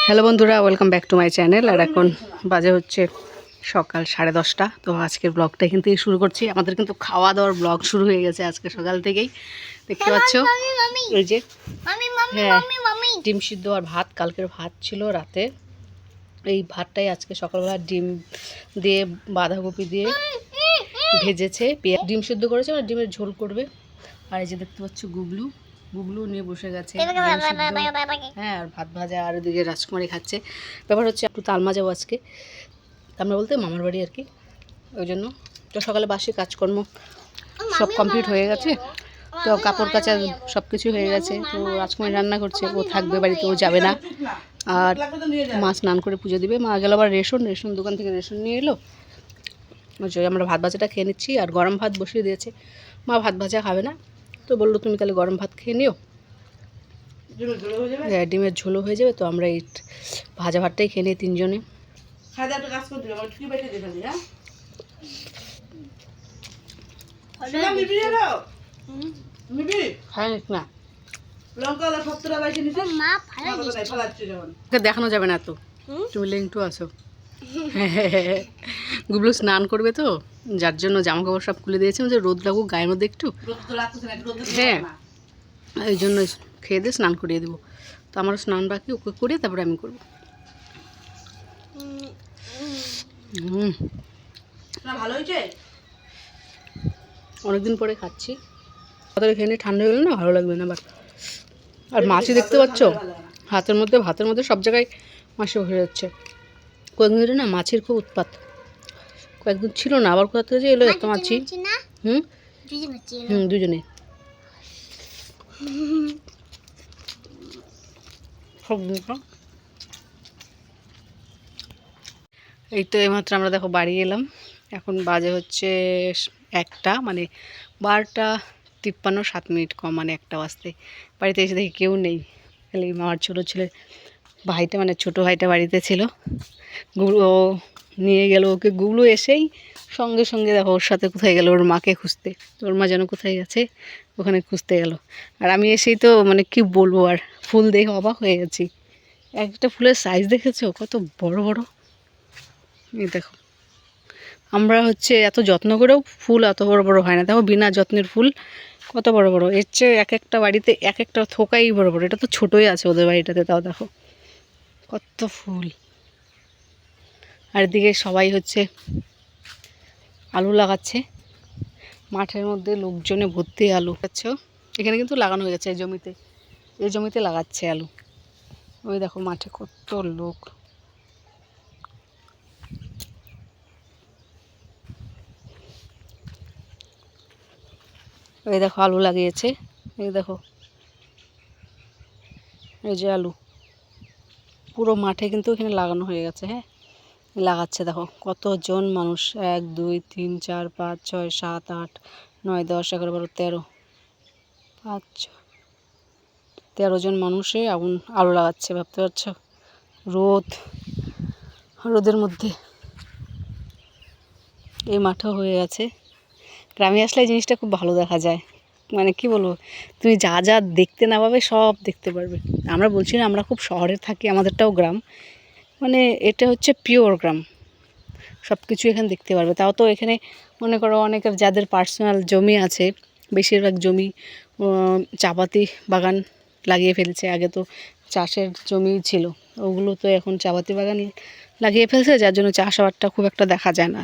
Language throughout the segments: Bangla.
হ্যালো বন্ধুরা, welcome back to my channel. আর এখন বাজে হচ্ছে সকাল 10:30। তো আজকের ব্লগটা এখান থেকে শুরু করছি। আমাদের কিন্তু খাওয়া দাওয়ার ব্লগ শুরু হয়ে গেছে আজকে সকাল থেকেই, দেখতে পাচ্ছ। এই যে হ্যাঁ, ডিম সিদ্ধ আর ভাত, কালকের ভাত ছিল রাতে, এই ভাতটাই আজকে সকালবেলা ডিম দিয়ে বাঁধাকপি দিয়ে ভেজেছে, ডিম সিদ্ধ করেছে আর ডিমের ঝোল করবে। আর এই যে দেখতে পাচ্ছ গুগলু গুগলু নিয়ে বসে গেছে, হ্যাঁ, আর ভাত ভাজা, আর ওদিকে রাজকুমারী খাচ্ছে। ব্যাপার হচ্ছে একটু তালমা যাবো আজকে, তালমা বলতে মামার বাড়ি আর কি, ওই জন্য। তো সকালে বাসি কাজকর্ম সব কমপ্লিট হয়ে গেছে, তো কাপড় কাচা সব কিছু হয়ে গেছে। তো রাজকুমারী রান্না করছে, ও থাকবে বাড়িতে, ও যাবে না। আর মা স্নান করে পুজো দিবে, মা গেল আবার রেশন দোকান থেকে রেশন নিয়ে এলো। আমরা ভাত ভাজাটা খেয়ে নিচ্ছি, আর গরম ভাত বসিয়ে দিয়েছে। মা ভাত ভাজা খাবে না, তো বললো তুমি তাহলে গরম ভাত খেয়ে নিও, ডিমের ঝোলও হয়ে যাবে। তো আমরা এই ভাজা ভাতটাই খেয়ে নিই তিনজনে। দেখানো যাবে না তো, তুমি লিঙ্কটু আছো। গুবলু স্নান করবে, তো যার জন্য জামা কাপড় সব খুলে দিয়েছে, যে রোদ লাগুক গায়ের মধ্যে একটু, হ্যাঁ, এই জন্য খেয়ে দিয়ে স্নান করিয়ে দেবো। তো আমার স্নান বাকি, ওকে করিয়ে তারপরে আমি করবো। ভালো হয়েছে, অনেকদিন পরে খাচ্ছি। তাদের এখানে ঠান্ডা হয়ে গেলে না ভালো লাগবে না আবার। আর মাছই দেখতে পাচ্ছ, ভাতের মধ্যে সব জায়গায় মাছে হয়ে যাচ্ছে। কয়েকদিন ধরে না মাছের খুব উৎপাত, কয়েকদিন ছিল না, আবার কোথা থেকে যে এলো এত মাছি। দুজনে এই তো এইমাত্র আমরা দেখো বাড়ি এলাম। এখন বাজে হচ্ছে 1টা, মানে 12:53, 7 মিনিট কম, মানে 1টা বাজতে। বাড়িতে এসে দেখি কেউ নেই, খালি আমার ছোটো ছেলে ভাইটা, মানে ছোটো ভাইটা বাড়িতে ছিল। গুগলু ও নিয়ে গেল ওকে, গুগলু এসেই সঙ্গে সঙ্গে দেখো ওর সাথে কোথায় গেল, ওর মাকে খুঁজতে। ওর মা যেন কোথায় গেছে, ওখানে খুঁজতে গেল। আর আমি এসেই তো মানে কি বলবো, আর ফুল দেখে অবাক হয়ে গেছি। একটা ফুলের সাইজ দেখেছো কত বড় বড়, এই দেখো। আমরা হচ্ছে এত যত্ন করেও ফুল এত বড় বড় হয় না, দেখো বিনা যত্নের ফুল কত বড় বড়। এর চেয়ে এক একটা বাড়িতে এক একটা থোকাই বড় বড়, এটা তো ছোটোই আছে ওদের বাড়িটাতে, তাও দেখো কত ফুল। আর এদিকে সবাই হচ্ছে আলু লাগাচ্ছে, মাঠের মধ্যে লোকজনে ভর্তি আলু। আচ্ছা, এখানে কিন্তু লাগানো হয়ে গেছে, এই জমিতে লাগাচ্ছে আলু। ওই দেখো মাঠে কত লোক। এই দেখো আলু লাগিয়েছে, এই দেখো, এই যে আলু পুরো মাঠে কিন্তু এখানে লাগানো হয়ে গেছে। হ্যাঁ, লাগাচ্ছে দেখো কতজন মানুষ, 1 2 3 4 5 6 7 8 9 10 11 12 13, 13 জন মানুষে আলু লাগাচ্ছে, ভাবতে পারছো। রোদের মধ্যে এই মাঠও হয়ে গেছে। গ্রামে আসলে এই জিনিসটা খুব ভালো দেখা যায়, মানে কি বলবো, তুমি যা যা দেখতে না পাবে সব দেখতে পারবে। আমরা বলছি না আমরা খুব শহরে থাকি, আমাদেরটাও গ্রাম, মানে এটা হচ্ছে পিওর গ্রাম, সব কিছু এখানে দেখতে পারবে। তাও তো এখানে মনে করো অনেকের যাদের পার্সোনাল জমি আছে, বেশিরভাগ জমি চাপাতি বাগান লাগিয়ে ফেলছে। আগে তো চাষের জমি ছিল, ওগুলো তো এখন চাপাতি বাগান লাগিয়ে ফেলছে, যার জন্য চাষাবাদটা খুব একটা দেখা যায় না।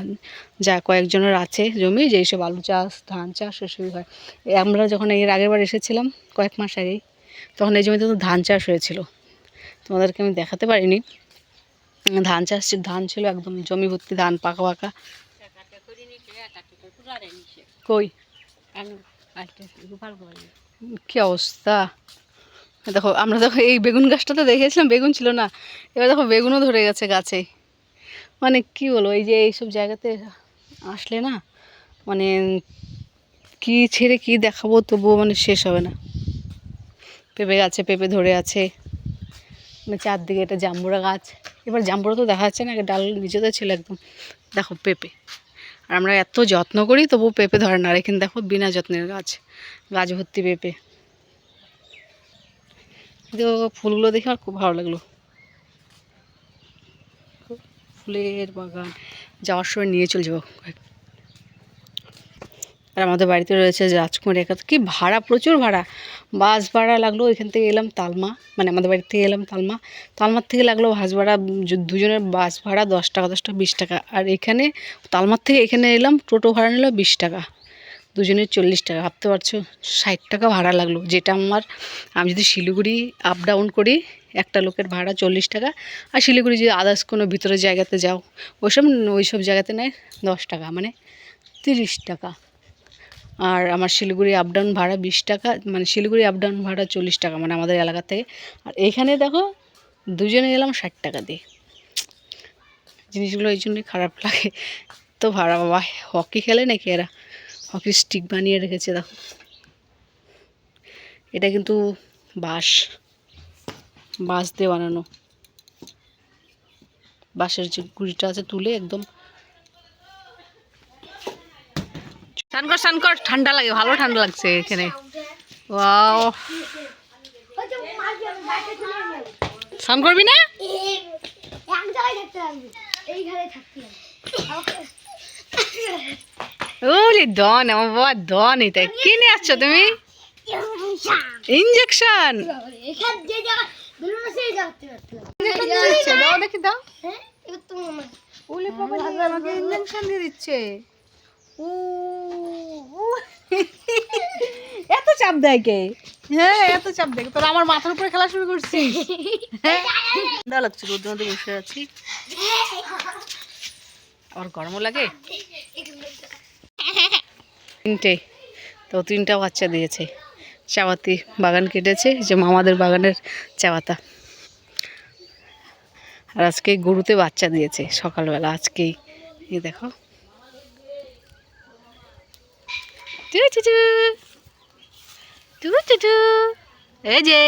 যা কয়েকজনের আছে জমি, যেই সব আলু চাষ, ধান চাষ এসবই হয়। আমরা যখন এর আগের বার এসেছিলাম কয়েক মাস আগেই, তখন এই জমিতে তো ধান চাষ হয়েছিল, তোমাদেরকে আমি দেখাতে পারিনি। ধান ছিল একদম জমি ভর্তি ধান, পাকা পাকা। কই কি অবস্থা দেখো। আমরা দেখো এই বেগুন গাছটাতে দেখেছিলাম বেগুন ছিল না, এবার দেখো বেগুনও ধরে গেছে গাছে। মানে কি বলবো, এই যে এইসব জায়গাতে আসলে না, মানে কি ছেড়ে কি দেখাবো, তবুও মানে শেষ হবে না। পেঁপে গাছে পেঁপে ধরে আছে, মানে চারদিকে এটা জাম্বুরা গাছ। এবার জাম্বুরা তো দেখা যাচ্ছে না, ডাল নিচেতে ছিল একদম। দেখো পেঁপে, আর আমরা এত যত্ন করি তবু পেঁপে ধরে না। আর এখানে দেখো বিনা যত্নের গাছ ভর্তি পেঁপে। তো ফুলগুলো দেখে আমার খুব ভালো লাগলো। ফুলের বাগান, যাওয়ার সময় নিয়ে চলে যাবো। আর আমাদের বাড়িতে রয়েছে রাজকুমারী একা, কি ভাড়া, প্রচুর ভাড়া। বাস ভাড়া লাগলো, এখান থেকে এলাম তালমা, মানে আমাদের বাড়ি থেকে এলাম তালমা, তালমার থেকে লাগলো বাস ভাড়া, দুজনের বাস ভাড়া 10 টাকা 10 টাকা 20 টাকা। আর এখানে তালমার থেকে এখানে এলাম, টোটো ভাড়া নিল 20 টাকা, দুজনের 40 টাকা। ভাবতে পারছো, 60 টাকা ভাড়া লাগলো। যেটা আমি যদি শিলিগুড়ি আপ ডাউন করি, একটা লোকের ভাড়া 40 টাকা। আর শিলিগুড়ি যদি আদার্স কোনো ভিতরের জায়গাতে যাও, ওইসব জায়গাতে নেয় 10 টাকা, মানে 30 টাকা। আর আমার শিলিগুড়ি আপ ডাউন ভাড়া 20 টাকা, মানে শিলিগুড়ি আপ ডাউন ভাড়া 40 টাকা, মানে আমাদের এলাকা থেকে। আর এইখানে দেখো দুজনে এলাম 60 টাকা দিয়ে। জিনিসগুলো এই জন্যই খারাপ লাগে। তো ভাড়া, বাবা হকি খেলে নাকি এরা, হকির স্টিক বানিয়ে রেখেছে দেখো। এটা কিন্তু বাঁশ দিয়ে বানানো, বাঁশের যে গুঁড়িটা আছে তুলে একদম। স্নান কর, ঠান্ডা লাগে, ভালো ঠান্ডা লাগছে এখানে। ওয়াও, স্নান করবি না? ওলি ডন, আমার বাবা ডন। এটা কি নিয়ে আসছো তুমি? ইঞ্জেকশন। দেখি দাও, ওলি বাবা আমাকে ইঞ্জেকশন দিয়ে দিচ্ছে। এত চাপ দেয় কে? হ্যাঁ, এত চাপ দেয় তোর, আমার মাথার উপরে খেলা শুরু করছিস। ঠান্ডা লাগছে, রোদের মধ্যে বসে আছি, আমার গরমও লাগে। তিনটা বাচ্চা দিয়েছে, চাপাতি বাগান কেটেছে, যে মামাদের বাগানের চাপাতা। আর আজকে গরুতে বাচ্চা দিয়েছে সকালবেলা, আজকেই। এই দেখো, এই যে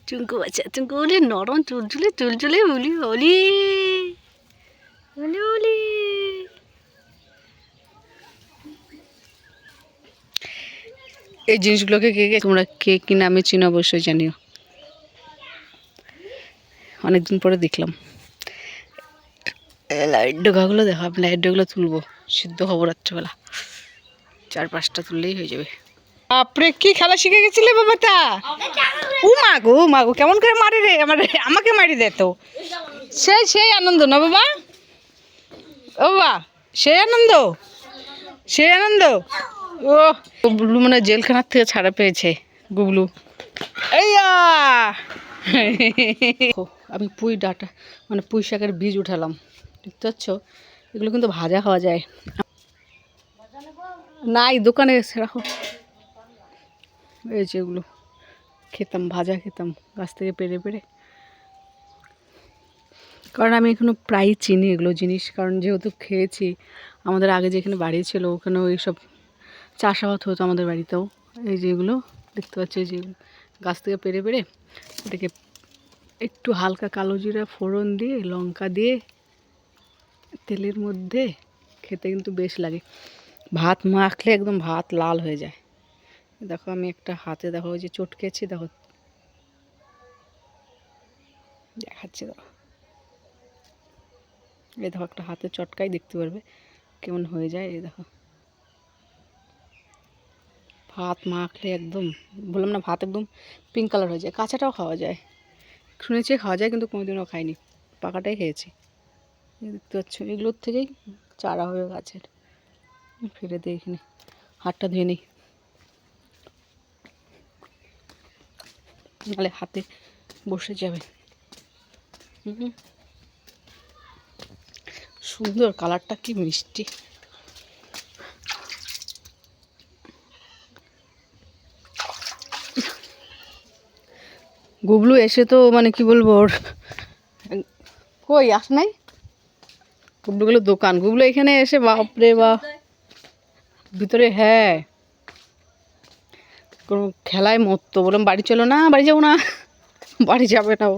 চুঙ্কু বাচ্চা, চুঙ্কু বলি নরম, চুলচুলে বলি বলি বলি বলি। এই জিনিসগুলোকে তোমরা কে কি নামে চিনো অবশ্যই জানিও। অনেকদিন পরে দেখলাম লাইট ডোকাগুলো, দেখো আমি লাইট ডোকাগুলো তুলবো, সিদ্ধ হবো রাত্রেবেলা, 4-5টা তুললেই হয়ে যাবে। বাপরে, কি খেলা শিখে গেছিলে বাবাটা? ও মাগো কেমন করে মারি রে, আমাকে মারি দে তো। সেই আনন্দ না বাবা, ও বাবা, সেই আনন্দ। ও গুবলু মানে জেলখানার থেকে ছাড়া পেয়েছে, গুবলু। এইয়া আমি পুঁই ডাঁটা, মানে পুঁই শাকের বীজ উঠালাম, দেখতে পাচ্ছ? এগুলো কিন্তু ভাজা খাওয়া যায়। নাই, দোকানে এসে রাখো। এই যে এগুলো খেতাম, ভাজা খেতাম গাছ থেকে পেড়ে পেড়ে। কারণ আমি এখনো প্রায় চিনি এগুলো জিনিস, কারণ যেহেতু খেয়েছি, আমাদের আগে যেখানে বাড়ি ছিল ওখানেও এইসব চাষাবাদ হতো আমাদের বাড়িতেও। এই যেগুলো দেখতে পাচ্ছি, যে গাছ থেকে পেড়ে পেড়ে এটাকে একটু হালকা কালো জিরা ফোড়ন দিয়ে, লঙ্কা দিয়ে তেলের মধ্যে খেতে কিন্তু বেশ লাগে। ভাত মাখলে একদম ভাত লাল হয়ে যায়। দেখো আমি একটা হাতে, দেখো ওই যে চটকেছি, দেখো দেখাচ্ছে, দেখো এই দেখো একটা হাতে চটকাই দেখতে পারবে কেমন হয়ে যায়। এই দেখো, ভাত মাখলে একদম, বললাম না, ভাত একদম পিঙ্ক কালার হয়ে যায়। কাঁচাটাও খাওয়া যায়, শুনেছি খাওয়া যায়, কিন্তু কোনোদিনও খাইনি, পাকাটাই খেয়েছি। দেখতে পাচ্ছ, এগুলোর থেকেই চারা হবে গাছের। ফেলে দিই এখানে, হাতটা ধুয়ে নিই, নাহলে হাতে বসে যাবে। সুন্দর কালারটা, কি মিষ্টি। গুবলু এসে তো মানে কি বলবো, ওর কই আস নাই, গুবলুগুলো দোকান, গুবলু এখানে এসে বাপরে বা ভিতরে, হ্যাঁ কোনো খেলায় মত্ত। বললাম বাড়ি চলো, না বাড়ি যাবো না, বাড়ি যাবে না ও।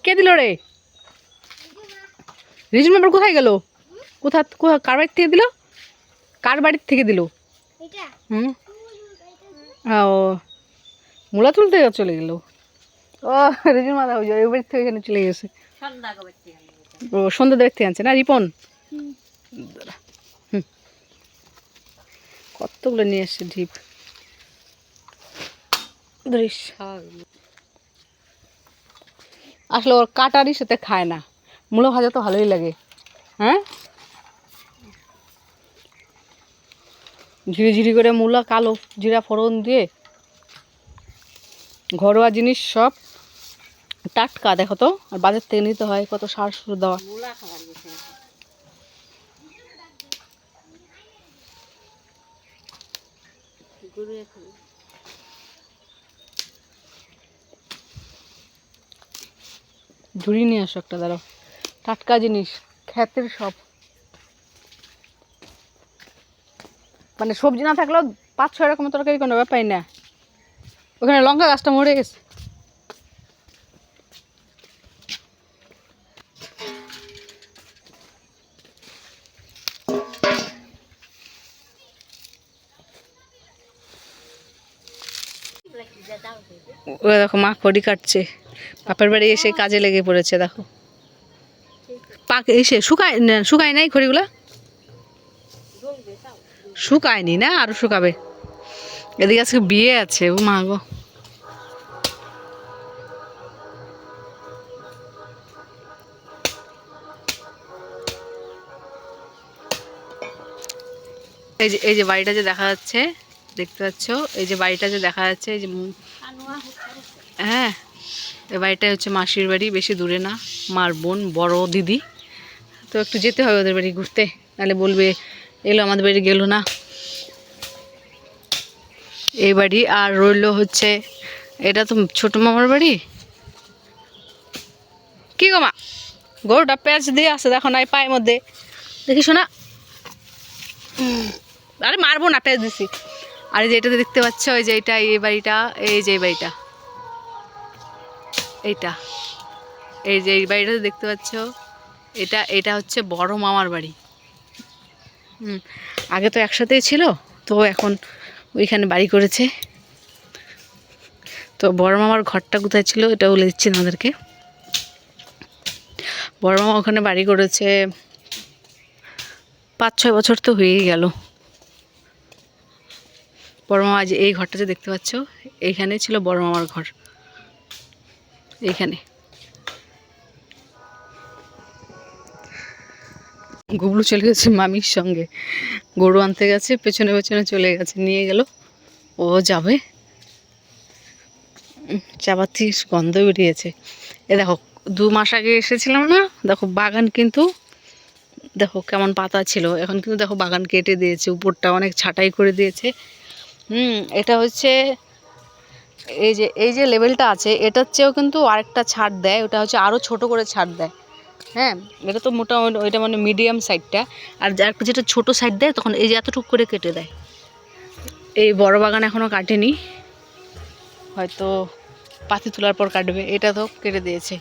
কে দিল রে? রিজুম আবার কোথায় গেল? কার বাড়ির থেকে দিল? কার বাড়ির থেকে দিল? হুম, ও মূলা তুলতে চলে গেল। ও রিজুর মাথা ওই বাড়ির থেকে এখানে চলে গেছে। ও সন্ধ্যা দেখতে আনছে না রিপন? হুম, কতগুলো নিয়ে আসছে ঢিপ। ধরিস আসলে ওর কাটারই সাথে খায় না, মূলো ভাজা তো ভালোই লাগে। হ্যাঁ, ঝিরি ঝিরি করে মূলা কালো জিরা ফোড়ন দিয়ে, ঘরোয়া জিনিস সব টাটকা। দেখো তো, আর বাজার থেকে নিতে হয় কত সার সুর দেওয়া। ঝুড়ি নিয়ে আসো একটা, দাঁড়াও। টাটকা জিনিস, ক্ষেতের সব, মানে সবজি না থাকলেও 5-6 রকমের তরকারি কোনো ব্যাপারই না। ওখানে লঙ্কা গাছটা মরে গেছে। ও দেখো মা খড়ি কাটছে, বাপের বাড়ি এসে কাজে লেগে পড়েছে। দেখো পাকে এসে শুকায় নাই খড়িগুলা, শুকায়নি না, আরো শুকাবে। এদিকে আজকে বিয়ে আছে, ও মা গো। এই যে বাড়িটা যে দেখা যাচ্ছে, দেখতে পাচ্ছ, এই যে বাড়িটা যে দেখা যাচ্ছে, এই যে হ্যাঁ, এই বাড়িটা হচ্ছে মাসির বাড়ি, বেশি দূরে না, মার বোন বড় দিদি। তো একটু যেতে হবে ওদের বাড়ি ঘুরতে, নাহলে বলবে এলো আমাদের বাড়ি গেল না। এই বাড়ি আর রইল হচ্ছে, এটা তো ছোট মামার বাড়ি। কি গো মা, গরুটা প্যাঁচ দিয়ে আছে দেখো না, এই পায়ের মধ্যে, দেখি শোনা। আরে মারবো না, প্যাঁচ দিছি। আর এই যে এটাতে দেখতে পাচ্ছ, ওই যে এটা, এই বাড়িটা, এই যে এই বাড়িটা, এইটা, এই যে এই বাড়িটাতে দেখতে পাচ্ছ, এটা হচ্ছে বড় মামার বাড়ি। আগে তো একসাথেই ছিল, তো এখন ওইখানে বাড়ি করেছে। তো বড় মামার ঘরটা কোথায় ছিল এটা বলে দিচ্ছি আমাদেরকে। বড় মামা ওখানে বাড়ি করেছে 5-6 বছর তো হয়েই গেল। বড় মামা যে এই ঘরটা যে দেখতে পাচ্ছ, এইখানে ছিল বড় মামার ঘর, এইখানে। গুবলু চলে গেছে মামির সঙ্গে, গরু আনতে গেছে, পেছনে পেছনে চলে গেছে, নিয়ে গেল, ও যাবে। চাপাতি গন্ধ বেরিয়েছে। এ দেখো 2 মাস আগে এসেছিলাম না, দেখো বাগান কিন্তু, দেখো কেমন পাতা ছিল, এখন কিন্তু দেখো বাগান কেটে দিয়েছে, উপরটা অনেক ছাঁটাই করে দিয়েছে। এটা হচ্ছে এই যে লেভেলটা আছে, এটার চেয়েও কিন্তু আরেকটা ছাড় দেয়, ওটা হচ্ছে আরও ছোট করে ছাড় দেয়। হ্যাঁ, এটা তো মোটামুটি ওইটা মানে মিডিয়াম সাইডটা, আর যেটা ছোট সাইড দেয় তখন এই যে এতটুকু করে কেটে দেয়। এই বড় বাগান এখনও কাটেনি, হয়তো পাতি তোলার পর কাটবে। এটা তো কেটে দিয়েছে।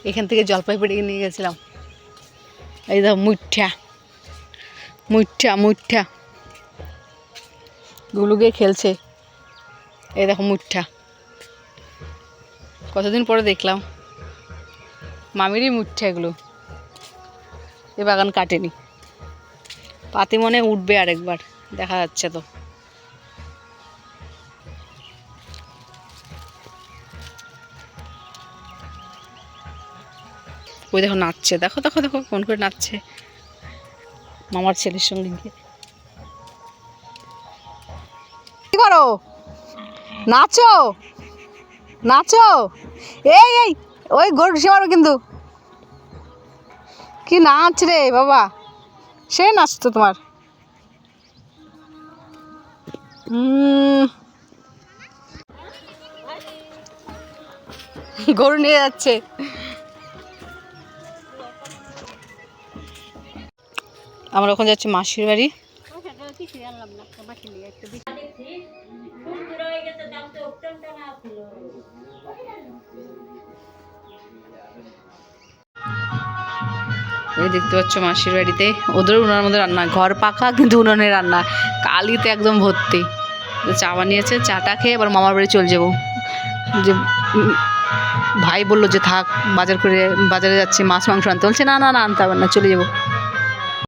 এখান থেকে জলপাইগুড়ি নিয়ে গেছিলাম, এই দেখো মুঠা মুঠা মুঠা গুলুকে খেলছে, এই দেখো মুঠা, কতদিন পরে দেখলাম। মামিরই মুঠা এগুলো, এ বাগান কাটেনি। পাতি মনে উঠবে আরেকবার, দেখা যাচ্ছে তো। ওই দেখো নাচছে, দেখো দেখো দেখো কোন করে নাচছে মামার ছেলের সঙ্গে গিয়ে। কি করো, নাচো নাচো, এই এই ওই গরু সীমারও কিন্তু কি নাচ রে বাবা, সে নাচ তো তোমার। গরু নিয়ে যাচ্ছে। আমরা ওখানে যাচ্ছি মাসির বাড়ি। ওই দেখতে পাচ্ছ মাসির বাড়িতে ওদেরও উনার মধ্যে রান্না, ঘর পাকা কিন্তু উনুনে রান্না, কালিতে একদম ভর্তি। তো চা বানিয়েছে, চাটা খেয়ে এবার মামার বাড়ি চলে যাবো। যে ভাই বললো যে থাক, বাজারে যাচ্ছি মাছ মাংস আনতে, বলছে না না না আনতে হবে না, চলে যাবো।